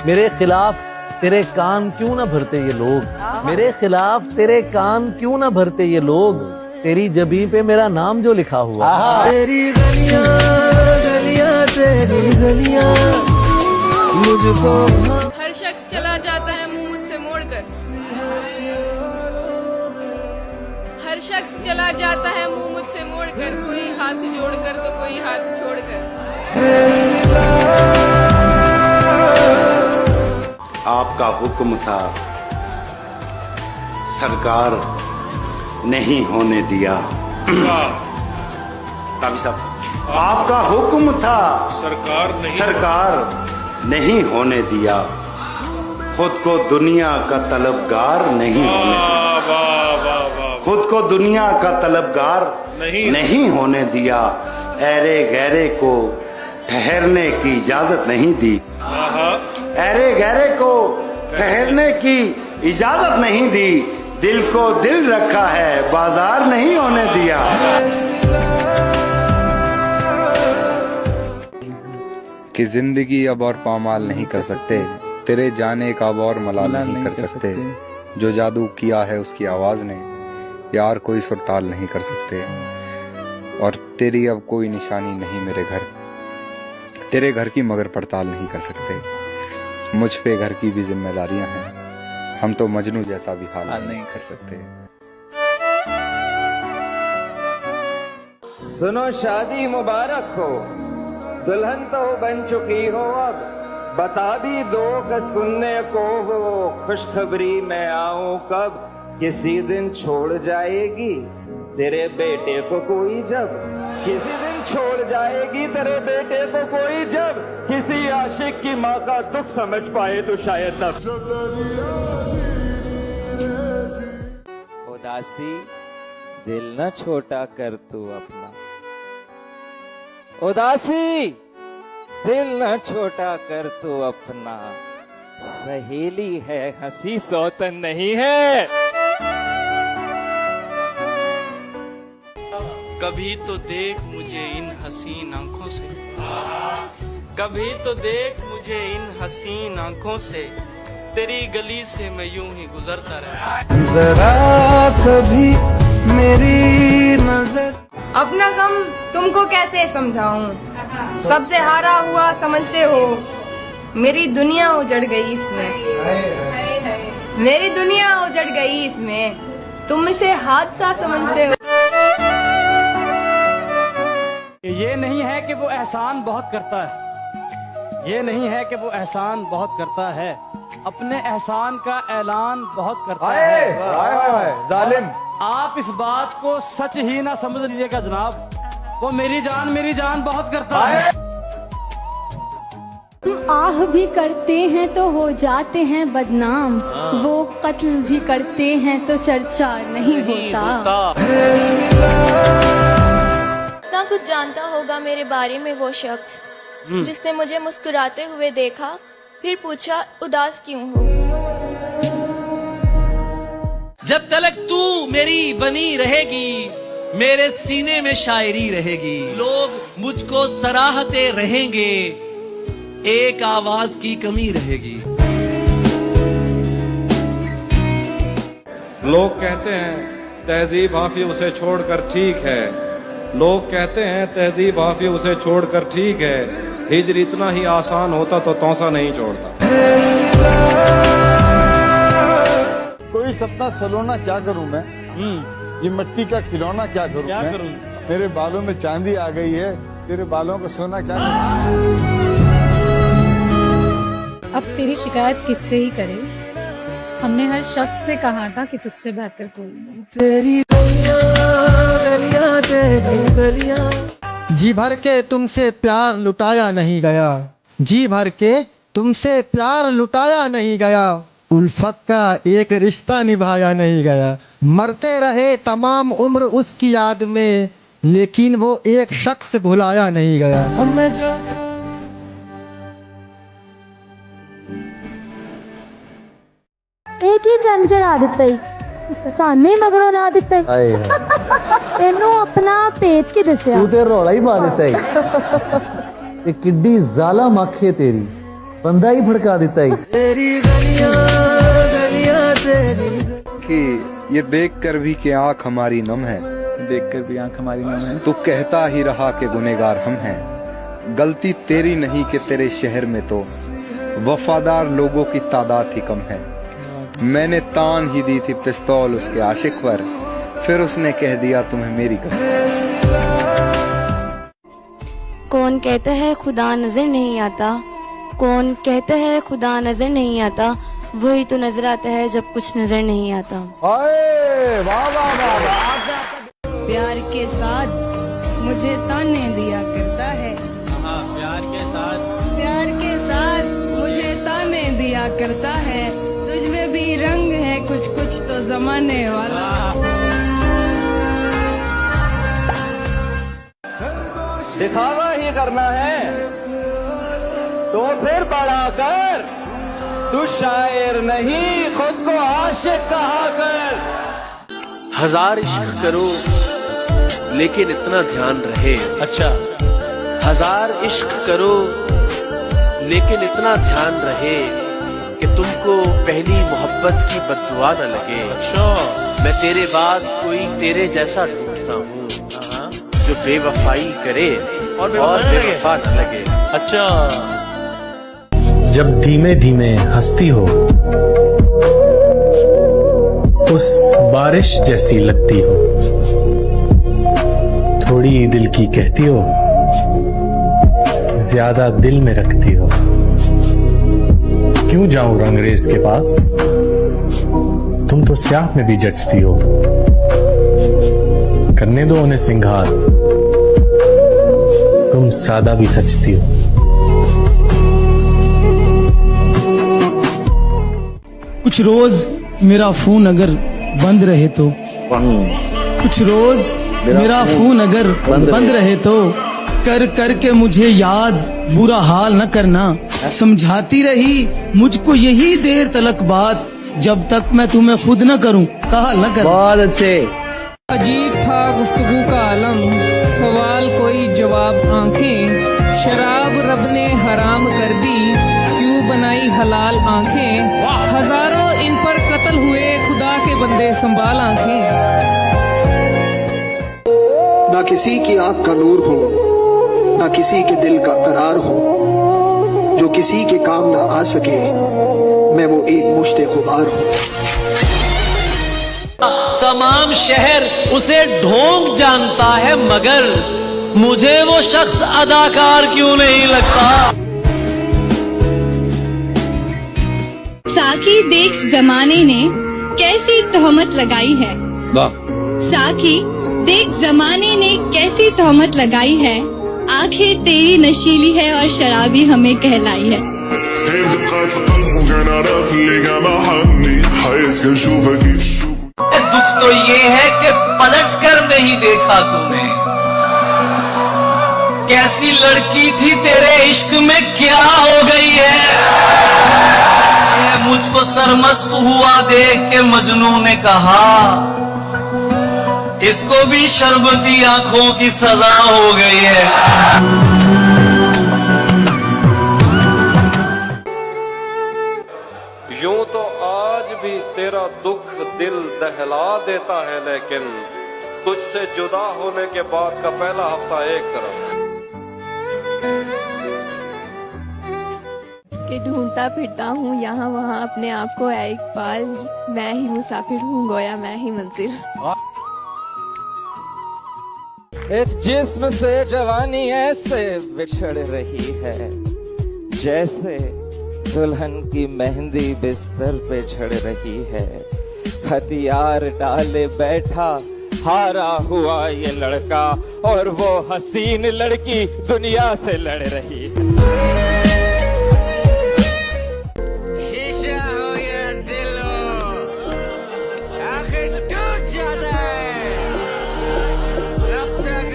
मेरे खिलाफ तेरे कान क्यों ना भरते ये लोग, मेरे खिलाफ तेरे कान क्यों ना भरते ये लोग, तेरी जबीं पे मेरा नाम जो लिखा हुआ। तेरी गलियां गलियां तेरी गलियां मुझको। हर शख्स चला जाता है मुंह मुझसे मोड़कर, हर शख्स चला जाता है मुंह मुझसे मोड़कर, कोई हाथ जोड़कर तो कोई हाथ छोड़कर। आपका हुक्म था सरकार नहीं होने दिया। काफी साहब, आपका हुक्म था सरकार नहीं होने दिया, खुद को दुनिया का तलबगार नहीं होने दिया, खुद को दुनिया का तलबगार नहीं होने दिया, ऐरे गहरे को ठहरने की इजाजत नहीं दी, ऐरे गहरे को ठहरने की इजाजत नहीं दी, दिल को दिल रखा है बाजार नहीं होने दिया। कि जिंदगी अब और पामाल नहीं कर सकते, तेरे जाने का अब और मलाल नहीं कर सकते, जो जादू किया है उसकी आवाज ने यार कोई सुरताल नहीं कर सकते, और तेरी अब कोई निशानी नहीं मेरे घर, तेरे घर की मगर पड़ताल नहीं कर सकते, मुझ पे घर की भी जिम्मेदारियां हैं, हम तो मजनू जैसा भी हाल नहीं कर सकते। सुनो शादी मुबारक हो, दुल्हन तो बन चुकी हो, अब बता भी दो कि सुनने को वो खुशखबरी मैं आऊं कब, किसी दिन छोड़ जाएगी तेरे बेटे को कोई जब, किसी दिन छोड़ जाएगी तेरे बेटे को कोई जब, किसी आशिक की माँ का दुख समझ पाए तो शायद तब। उदासी दिल न छोटा कर तू अपना, उदासी दिल न छोटा कर तू अपना, सहेली है हंसी सौतन नहीं है। कभी तो देख मुझे इन हसीन आंखों से, कभी तो देख मुझे इन हसीन आंखों से, तेरी गली से मैं यूं ही गुजरता रहा। जरा कभी मेरी नजर। अपना गम तुमको कैसे समझाऊं, सबसे हारा हुआ समझते हो, मेरी दुनिया उजड़ गई इसमें, मेरी दुनिया उजड़ गई इसमें, तुम इसे हादसा समझते हो। ये नहीं है कि वो एहसान बहुत करता है, ये नहीं है कि वो एहसान बहुत करता है, अपने एहसान का ऐलान बहुत करता है। जालिम, आप इस बात को सच ही ना समझ लीजिएगा जनाब, वो मेरी जान बहुत करता है। हम आह भी करते हैं तो हो जाते हैं बदनाम, वो कत्ल भी करते हैं तो चर्चा नहीं होता। ना कुछ जानता होगा मेरे बारे में वो शख्स, जिसने मुझे मुस्कुराते हुए देखा, फिर पूछा उदास क्यों हो। जब तलक तू मेरी बनी रहेगी, मेरे सीने में शायरी रहेगी, लोग मुझको सराहते रहेंगे, एक आवाज की कमी रहेगी। लोग कहते हैं तहजीब हाफी उसे छोड़कर ठीक है, लोग कहते हैं तहजीब हाफी उसे छोड़कर ठीक है, हिजर इतना ही आसान होता तो तौसा नहीं छोड़ता। कोई सपना सलोना क्या करूं मैं, ये मिट्टी का खिलौना क्या करूं मैं, मेरे बालों में चांदी आ गई है, तेरे बालों को सोना क्या करूं। अब तेरी शिकायत किससे ही करें, हमने हर शख्स से कहा था कि तुझसे बेहतर कोई नहीं। तेरी गलियां गलियां तेरी गलियां। जी भर के तुमसे प्यार लुटाया नहीं गया, जी भर के तुमसे प्यार लुटाया नहीं गया, उल्फत का एक रिश्ता निभाया नहीं गया, मरते रहे तमाम उम्र उसकी याद में, लेकिन वो एक शख्स भुलाया नहीं गया। एक ही झंझर आ दिता सानू ही मगरों ना दिता तेनू अपना पेज की दसिया तू ते रौला ही मार दिता है। किड्डी ज़ालम आँखें तेरी, बंदा ही भड़का देता है। तेरी गलियां गलियां तेरी कि ये देखकर भी कि आंख हमारी नम है, देखकर भी आंख हमारी नम है। तू कहता ही रहा कि गुनहगार हम हैं। गलती तेरी नहीं कि तेरे शहर में तो वफादार लोगों की तादाद ही कम है। मैंने तान ही दी थी पिस्तौल उसके आशिक पर, फिर उसने कह दिया तुम्हें मेरी कसम। कौन कहता है खुदा नजर नहीं आता, कौन कहता है खुदा नजर नहीं आता, वही तो नजर आता है जब कुछ नजर नहीं आता। प्यार के साथ मुझे ताने दिया करता है, प्यार के साथ मुझे ताने दिया करता है। तुझ में भी रंग है कुछ कुछ तो जमाने वाला। दिखावा ही करना है तो फिर बड़ा कर, तू शायर नहीं खुद को आशिक कहा कर। हजार इश्क करो लेकिन इतना ध्यान रहे। अच्छा। हजार इश्क करो लेकिन इतना ध्यान रहे कि तुमको पहली मोहब्बत की बद्दुआ न लगे। अच्छा। मैं तेरे बाद कोई तेरे जैसा ढूंढता हूँ जो बेवफाई करे और बेवफा न लगे। अच्छा। जब धीमे धीमे हंसती हो, उस बारिश जैसी लगती हो, थोड़ी दिल की कहती हो, ज्यादा दिल में रखती हो। क्यों जाऊं रंगरेज के पास, तुम तो स्याह में भी जचती हो। करने दो उन्हें सिंगार, तुम सादा भी सचती हो। कुछ रोज मेरा फोन अगर बंद रहे तो, कुछ रोज मेरा फोन अगर बंद रहे तो, कर कर के मुझे याद बुरा हाल न करना। समझाती रही मुझको यही देर तलक बात, जब तक मैं तुम्हें खुद न करूं कहा न कर। बहुत अच्छे। अजीब था गुफ्तगू का आलम, सवाल कोई जवाब आंखें। शराब रब ने हराम कर दी, क्यों बनाई हलाल आंखें। हजारों इन पर कत्ल हुए, खुदा के बंदे संभाल आंखें। ना किसी की आंख का नूर हो, ना किसी के दिल का करार हो, जो किसी के काम ना आ सके, मैं वो एक मुश्ते गुबार हूँ। तमाम शहर उसे ढोंग जानता है, मगर मुझे वो शख्स अदाकार क्यों नहीं लगता। साकी देख जमाने ने कैसी तोहमत लगाई है। साकी देख जमाने ने कैसी तोहमत लगाई है। आंखें तेरी नशीली है और शराबी हमें कहलाई है। दुख तो ये है कि पलट कर नहीं देखा तूने, कैसी लड़की थी तेरे इश्क में क्या हो गई है। मुझको सरमस्त हुआ देख के मजनू ने कहा, इसको भी शरबती आंखों की सजा हो गई है। यूं तो आज भी तेरा दुख दिल दहला देता है, लेकिन तुझसे जुदा होने के बाद का पहला हफ्ता एक तरफ कि ढूंढता फिरता हूँ यहाँ वहाँ अपने आप को एक पाल। मैं ही मुसाफिर हूँ गोया मैं ही मंजिल। एक जिस्म से जवानी ऐसे बिछड़ रही है, जैसे दुल्हन की मेहंदी बिस्तर पे झड़ रही है। हथियार डाले बैठा हारा हुआ ये लड़का, और वो हसीन लड़की दुनिया से लड़ रही है। शीशा हो या दिल हो, आखिर टूट जाता है। रब तक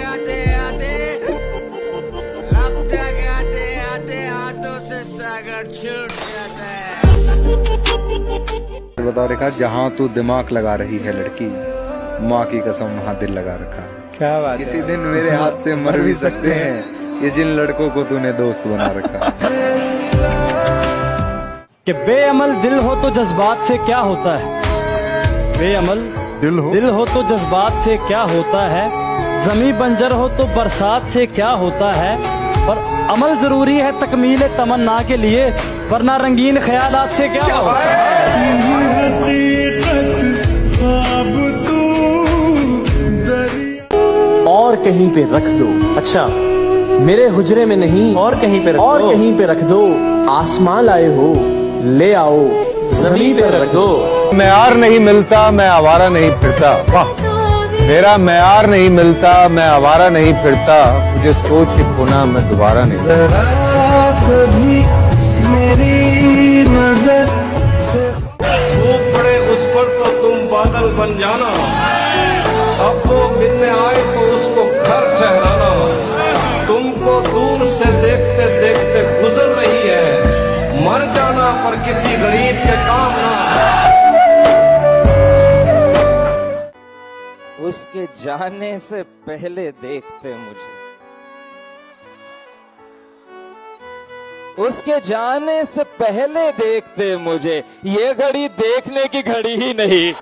आते हाथों से सागर छूट जाता है। बता रेखा, जहाँ तू दिमाग लगा रही है लड़की, माँ की कसम वहाँ दिल लगा रखा। क्या बात है। किसी दिन मेरे हाथ से मर भी सकते हैं ये जिन लड़कों को तूने दोस्त बना रखा। कि बेअमल दिल हो तो जज्बात से क्या होता है। बेअमल दिल हो तो जज्बात से क्या होता है। जमी बंजर हो तो बरसात से क्या होता है। और अमल जरूरी है तकमील तमन्ना के लिए, वरना रंगीन ख्यालात से क्या होता है। और कहीं पे रख दो, अच्छा मेरे हुजरे में नहीं, और कहीं पे रख दो। आसमां लाए हो, ले आओ जमीन पे रख दो। मैयार नहीं मिलता मैं आवारा नहीं फिरता, वाह मेरा मैयार नहीं मिलता मैं आवारा नहीं फिरता, मुझे सोच के खोना मैं दोबारा नहीं। कभी मेरी नजर से धूप पड़े उस पर तो तुम बादल बन जाना, अब वो मिलने आए तो उसको घर ठहराना। तुमको दूर से देखते देखते गुजर रही है, मर जाना पर किसी गरीब के काम ना। उसके जाने से पहले देखते मुझे, उसके जाने से पहले देखते मुझे, ये घड़ी देखने की घड़ी ही नहीं।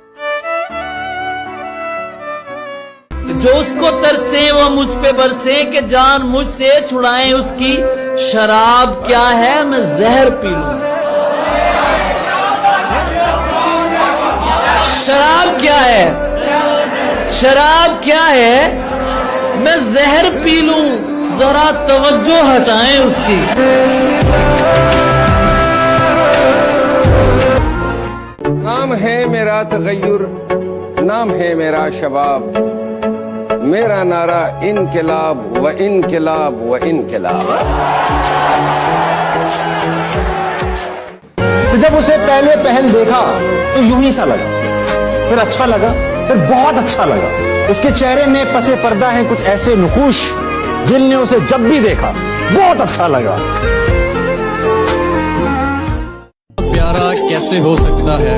जो उसको तरसे वो मुझ पे बरसे, कि जान मुझसे छुड़ाएं उसकी। शराब क्या है मैं जहर पी लूं। शराब क्या है, शराब क्या है मैं जहर पी लूं। जरा तवज्जो हटाएं उसकी। नाम है मेरा तगय्युर, नाम है मेरा शबाब, मेरा नारा इनकलाब व इनकलाब व इनकलाब। जब उसे पहले पहल देखा तो यूं ही सा लगा, फिर अच्छा लगा, फिर बहुत अच्छा लगा। उसके चेहरे में पसे पर्दा है कुछ ऐसे नुखूश, दिल ने उसे जब भी देखा बहुत अच्छा लगा। प्यारा कैसे हो सकता है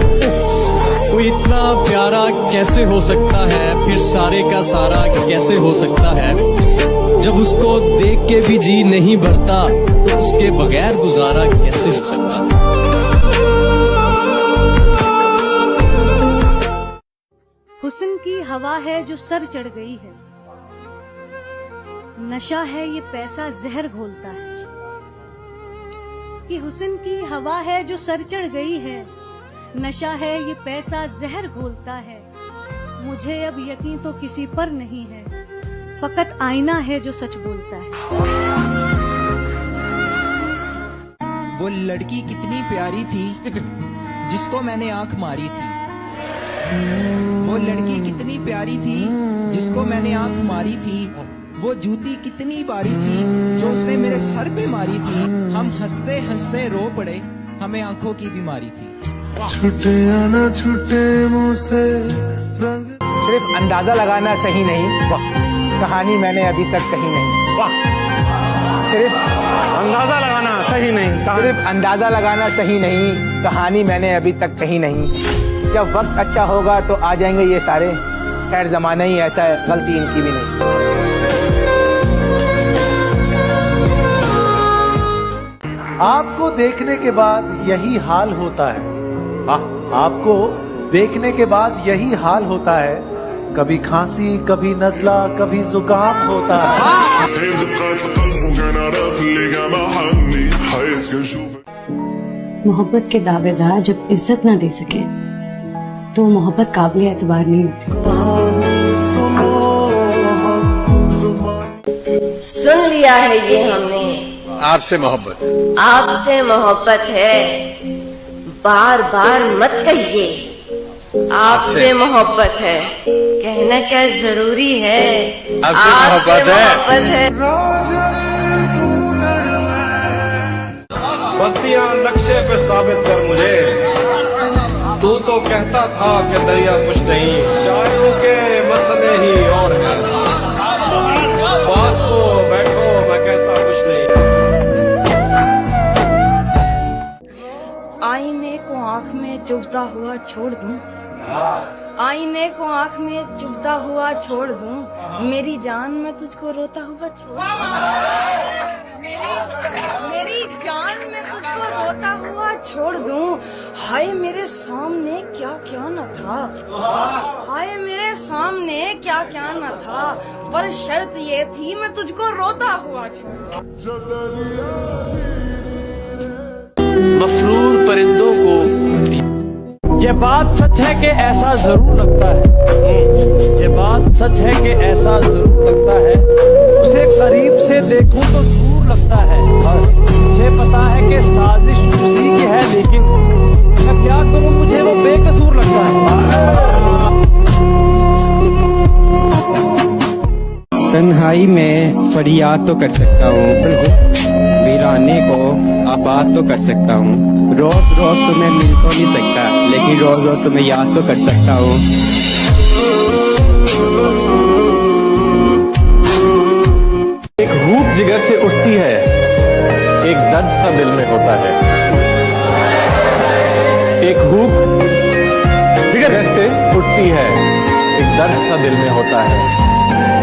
कोई, इतना प्यारा कैसे हो सकता है, फिर सारे का सारा कैसे हो सकता है। जब उसको देख के भी जी नहीं भरता तो उसके बगैर गुजारा कैसे हो सकता है। हुस्न की हवा है जो सर चढ़ गई है, नशा है ये पैसा जहर घोलता है। कि हुस्न की हवा है जो सर चढ़ गई है, नशा है ये पैसा जहर घोलता है। मुझे अब यकीन तो किसी पर नहीं है, फकत आईना है जो सच बोलता है। वो लड़की कितनी प्यारी थी जिसको मैंने आंख मारी थी। वो लड़की कितनी प्यारी थी जिसको मैंने आंख मारी थी। वो जूती कितनी बारी थी जो उसने मेरे सर पे मारी थी। हम हंसते हंसते रो पड़े, हमें आंखों की बीमारी थी। छूटे या ना छूटे मुंह से रंग। सिर्फ अंदाजा लगाना सही नहीं, कहानी मैंने अभी तक कही नहीं। वाह, सिर्फ अंदाजा लगाना सही नहीं, सिर्फ अंदाजा लगाना सही नहीं, कहानी मैंने अभी तक कही नहीं। जब वक्त अच्छा होगा तो आ जाएंगे ये सारे, खैर जमाना ही ऐसा है, गलती इनकी भी नहीं। आपको देखने के बाद यही हाल होता है, आपको देखने के बाद यही हाल होता है। कभी खांसी, कभी नजला, कभी जुकाम होता है। मोहब्बत के दावेदार जब इज्जत ना दे सके तो मोहब्बत काबिल एतबार नहीं होती। सुन लिया है ये हमने, आपसे मोहब्बत, आपसे मोहब्बत है। बार बार मत कहिए आपसे मोहब्बत है, कहना क्या जरूरी है। आपसे मोहब्बत है। बस्तियां नक्शे पे साबित कर मुझे, तू तो कहता था कि दरिया कुछ नहीं। शायरों के मसले ही और हैं, पास तो बैठो मैं कहता कुछ नहीं। आईने को आंख में चुभता हुआ छोड़ दूं, आईने को आंख में चुभता हुआ छोड़ दूं, मेरी जान मैं तुझको रोता हुआ छोड़ दूं। मेरी जान में तुझको रोता हुआ छोड़ दूं। हाय मेरे सामने क्या क्या न था, हाय मेरे सामने क्या क्या न था, पर शर्त ये थी मैं तुझको रोता हुआ छोड़। मफरूर परिंदों को ये बात सच है कि ऐसा जरूर लगता है, ये बात सच है कि ऐसा जरूर लगता है, उसे करीब से देखूं तो दूर लगता है। मुझे पता है कि साजिश उसी की है, लेकिन मैं क्या करूं, मुझे वो बेकसूर लगता है। तन्हाई में फरियाद तो कर सकता हूँ, वीराने को आबाद तो कर सकता हूँ। रोज रोज तुम्हें मिल तो नहीं सकता, लेकिन रोज रोज तुम्हें याद तो कर सकता हूँ। एक रूप जिगर से उठती है, एक दर्द सा दिल में होता है। एक रूप जिगर से उठती है, एक दर्द सा दिल में होता है।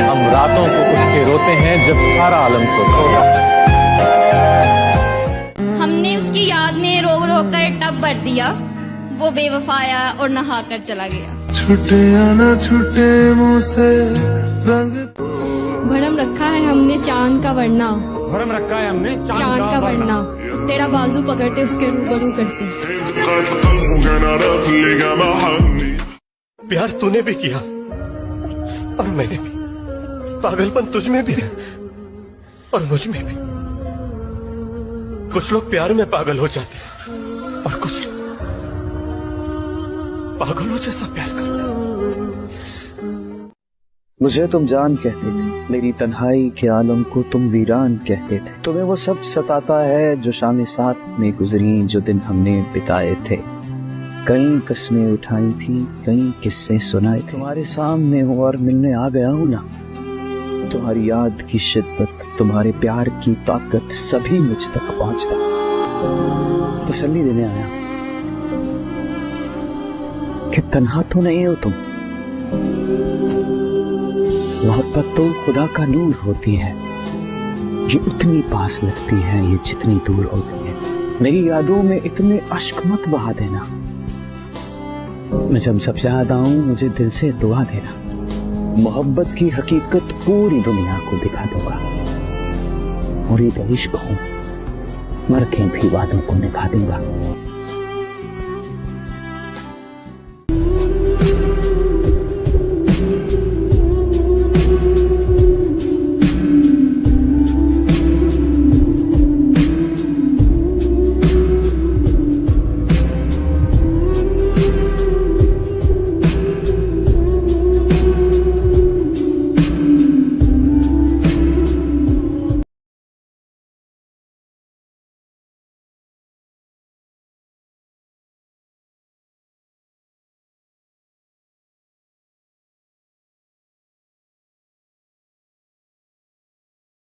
हम रातों को उठ के रोते हैं जब सारा आलम सोता है। हमने उसकी याद में रो रो कर टब भर दिया, वो बेवफाया और नहा कर चला गया। छूटे आना छूटे मुँह से रंग भरम रखा है हमने चांद का वरना, भरम रखा है हमने चांद का वरना, तेरा बाजू पकड़ते उसके रूबरू करते। प्यार तूने भी किया और मैंने भी, पागलपन तुझ में भी और मुझ में भी। कुछ लोग प्यार में पागल हो जाते हैं और कुछ लोग पागलों जैसा प्यार करते हैं। मुझे तुम जान कहते थे, मेरी तन्हाई के आलम को तुम वीरान कहते थे। तुम्हें वो सब सताता है जो शाम साथ में गुजरी, जो दिन हमने बिताए थे। कई कस्में उठाई थी, कई किस्से सुनाए थे। तुम्हारे सामने हूँ और मिलने आ गया हूँ ना। तुम्हारी याद की शिद्दत, तुम्हारे प्यार की ताकत सभी मुझ तक पहुंचता। तसल्ली देने आया कि तन्हा तो नहीं हो तुम। मोहब्बत तो खुदा का नूर होती है, ये उतनी पास लगती है ये जितनी दूर होती है। मेरी यादों में इतने अश्क मत बहा देना। मैं जब सब याद आऊं मुझे दिल से दुआ देना। मोहब्बत की हकीकत पूरी दुनिया को दिखा दूंगा। मुरीद इश्क हूं, मर के भी वादों को निभा दूंगा।